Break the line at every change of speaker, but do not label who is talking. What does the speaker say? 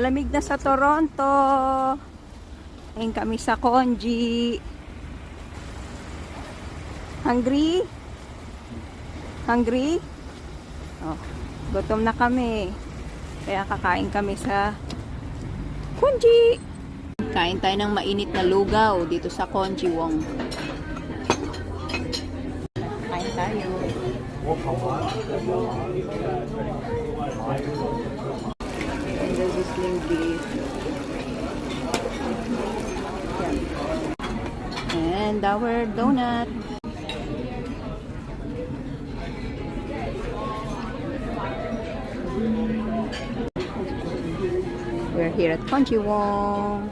Malamig na sa Toronto. Ngayon kami sa Konji. Hungry? Hungry? Oh, gutom na kami. Kaya kakain kami sa Konji. Kain tayo ng mainit na lugaw dito sa Konji Wong. Kain tayo. And the whistling beef. And our donut. We're here at Konji Wong.